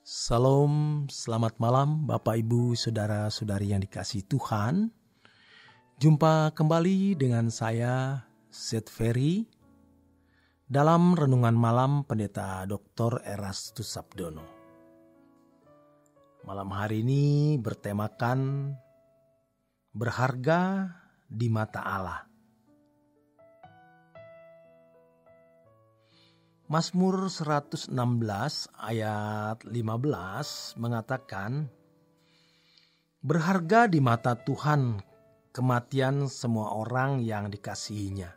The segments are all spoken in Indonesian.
Salam, selamat malam Bapak Ibu Saudara-saudari yang dikasihi Tuhan. Jumpa kembali dengan saya Seth Ferry dalam Renungan Malam Pendeta Dr. Erastus Sabdono. Malam hari ini bertemakan berharga di mata Allah. Mazmur 116 ayat 15 mengatakan, berharga di mata Tuhan kematian semua orang yang dikasihinya.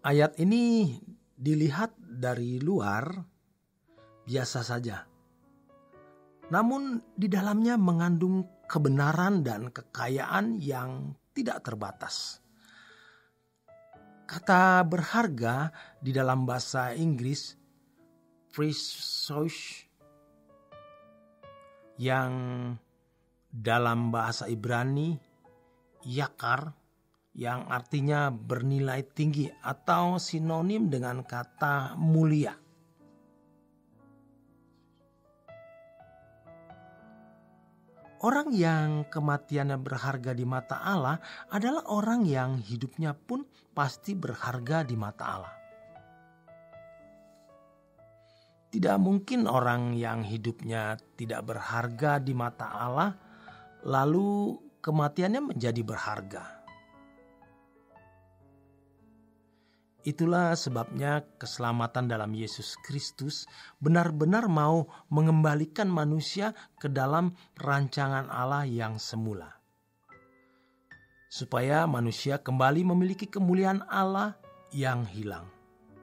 Ayat ini dilihat dari luar biasa saja. Namun di dalamnya mengandung kebenaran dan kekayaan yang tidak terbatas. Kata berharga di dalam bahasa Inggris precious, yang dalam bahasa Ibrani yakar, yang artinya bernilai tinggi atau sinonim dengan kata mulia. Orang yang kematiannya berharga di mata Allah adalah orang yang hidupnya pun pasti berharga di mata Allah. Tidak mungkin orang yang hidupnya tidak berharga di mata Allah lalu kematiannya menjadi berharga. Itulah sebabnya keselamatan dalam Yesus Kristus benar-benar mau mengembalikan manusia ke dalam rancangan Allah yang semula. Supaya manusia kembali memiliki kemuliaan Allah yang hilang.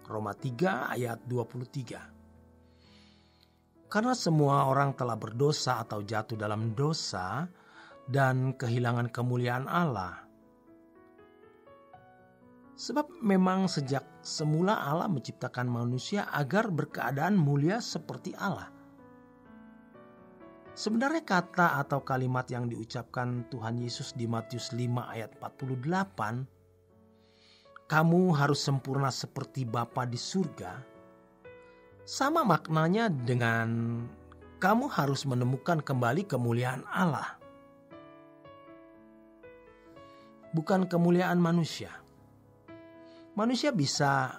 Roma 3 ayat 23. Karena semua orang telah berdosa atau jatuh dalam dosa dan kehilangan kemuliaan Allah. Sebab memang sejak semula Allah menciptakan manusia agar berkeadaan mulia seperti Allah. Sebenarnya kata atau kalimat yang diucapkan Tuhan Yesus di Matius 5 ayat 48, kamu harus sempurna seperti Bapa di surga, sama maknanya dengan kamu harus menemukan kembali kemuliaan Allah. Bukan kemuliaan manusia. Manusia bisa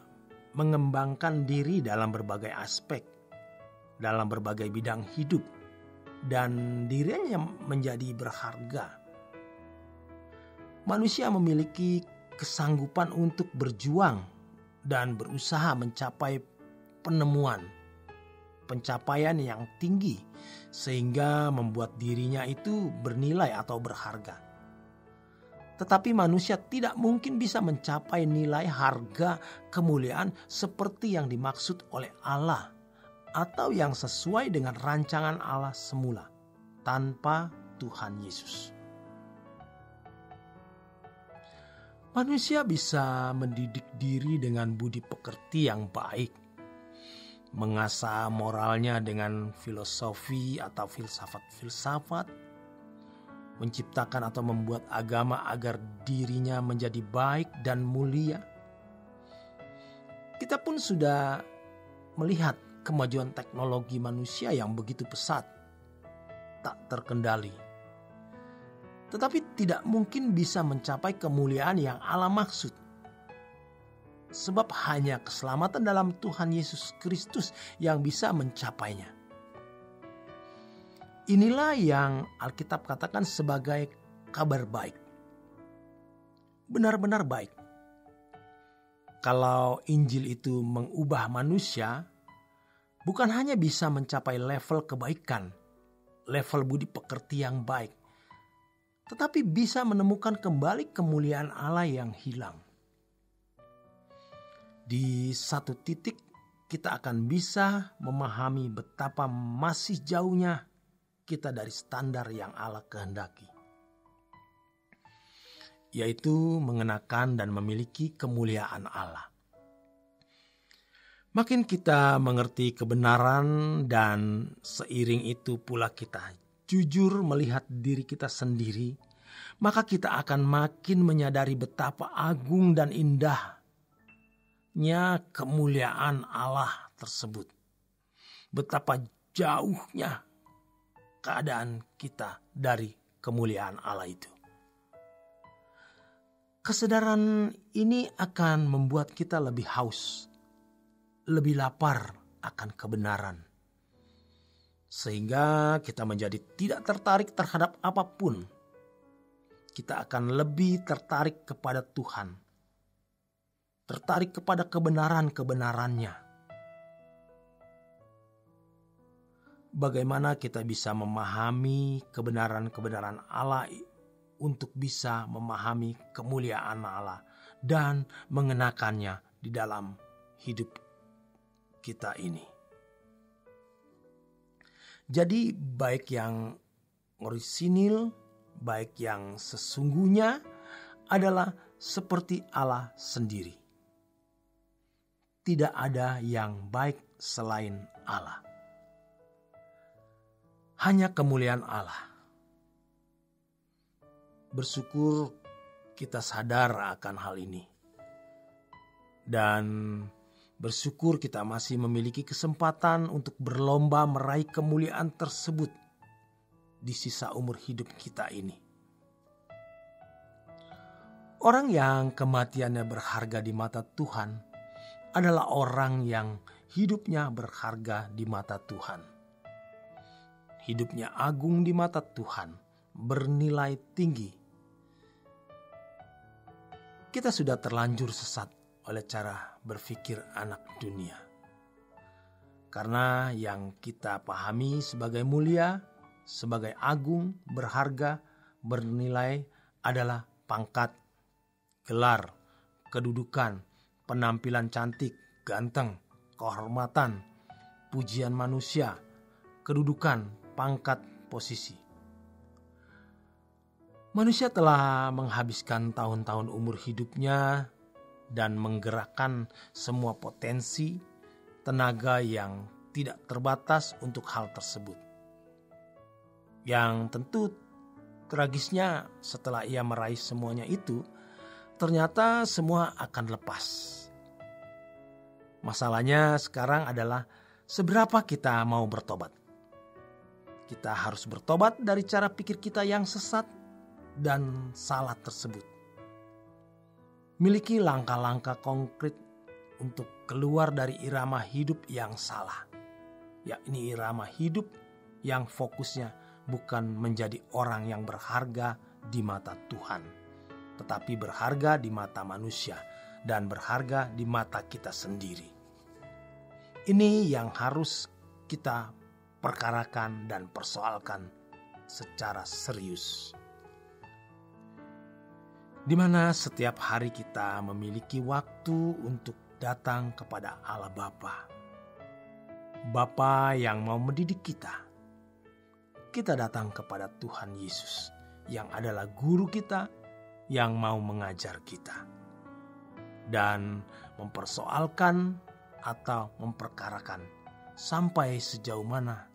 mengembangkan diri dalam berbagai aspek, dalam berbagai bidang hidup, dan dirinya menjadi berharga. Manusia memiliki kesanggupan untuk berjuang dan berusaha mencapai pencapaian yang tinggi, sehingga membuat dirinya itu bernilai atau berharga. Tetapi manusia tidak mungkin bisa mencapai nilai harga kemuliaan seperti yang dimaksud oleh Allah atau yang sesuai dengan rancangan Allah semula tanpa Tuhan Yesus. Manusia bisa mendidik diri dengan budi pekerti yang baik, mengasah moralnya dengan filosofi atau filsafat-filsafat, menciptakan atau membuat agama agar dirinya menjadi baik dan mulia. Kita pun sudah melihat kemajuan teknologi manusia yang begitu pesat, tak terkendali. Tetapi tidak mungkin bisa mencapai kemuliaan yang Allah maksud. Sebab hanya keselamatan dalam Tuhan Yesus Kristus yang bisa mencapainya. Inilah yang Alkitab katakan sebagai kabar baik. Benar-benar baik. Kalau Injil itu mengubah manusia, bukan hanya bisa mencapai level kebaikan, level budi pekerti yang baik, tetapi bisa menemukan kembali kemuliaan Allah yang hilang. Di satu titik kita akan bisa memahami betapa masih jauhnya kita dari standar yang Allah kehendaki, yaitu mengenakan dan memiliki kemuliaan Allah. Makin kita mengerti kebenaran dan seiring itu pula kita jujur melihat diri kita sendiri, maka kita akan makin menyadari betapa agung dan indahnya kemuliaan Allah tersebut. betapa jauhnya keadaan kita dari kemuliaan Allah itu. Kesadaran ini akan membuat kita lebih haus, lebih lapar akan kebenaran. Sehingga kita menjadi tidak tertarik terhadap apapun. Kita akan lebih tertarik kepada Tuhan. Tertarik kepada kebenaran-kebenarannya. Bagaimana kita bisa memahami kebenaran-kebenaran Allah untuk bisa memahami kemuliaan Allah dan mengenakannya di dalam hidup kita ini. Jadi baik yang orisinil, baik yang sesungguhnya adalah seperti Allah sendiri. Tidak ada yang baik selain Allah. Hanya kemuliaan Allah. Bersyukur kita sadar akan hal ini. Dan bersyukur kita masih memiliki kesempatan untuk berlomba meraih kemuliaan tersebut di sisa umur hidup kita ini. Orang yang kematiannya berharga di mata Tuhan adalah orang yang hidupnya berharga di mata Tuhan. Hidupnya agung di mata Tuhan, bernilai tinggi. Kita sudah terlanjur sesat oleh cara berpikir anak dunia. Karena yang kita pahami sebagai mulia, sebagai agung, berharga, bernilai adalah pangkat, gelar, kedudukan, penampilan cantik, ganteng, kehormatan, pujian manusia, kedudukan, pangkat, posisi. Manusia telah menghabiskan tahun-tahun umur hidupnya dan menggerakkan semua potensi, tenaga yang tidak terbatas untuk hal tersebut. Yang tentu tragisnya setelah ia meraih semuanya itu, ternyata semua akan lepas. Masalahnya sekarang adalah seberapa kita mau bertobat. Kita harus bertobat dari cara pikir kita yang sesat dan salah tersebut. Miliki langkah-langkah konkret untuk keluar dari irama hidup yang salah. Yakni irama hidup yang fokusnya bukan menjadi orang yang berharga di mata Tuhan, tetapi berharga di mata manusia dan berharga di mata kita sendiri. Ini yang harus kita perkarakan dan persoalkan secara serius. Di mana setiap hari kita memiliki waktu untuk datang kepada Allah Bapa. Bapa yang mau mendidik kita. Kita datang kepada Tuhan Yesus yang adalah guru kita, yang mau mengajar kita. Dan mempersoalkan atau memperkarakan sampai sejauh mana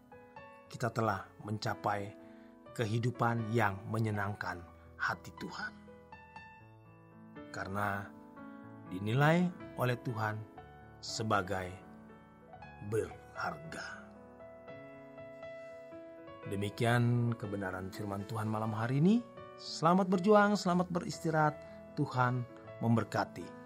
kita telah mencapai kehidupan yang menyenangkan hati Tuhan. Karena dinilai oleh Tuhan sebagai berharga. Demikian kebenaran firman Tuhan malam hari ini. Selamat berjuang, selamat beristirahat. Tuhan memberkati.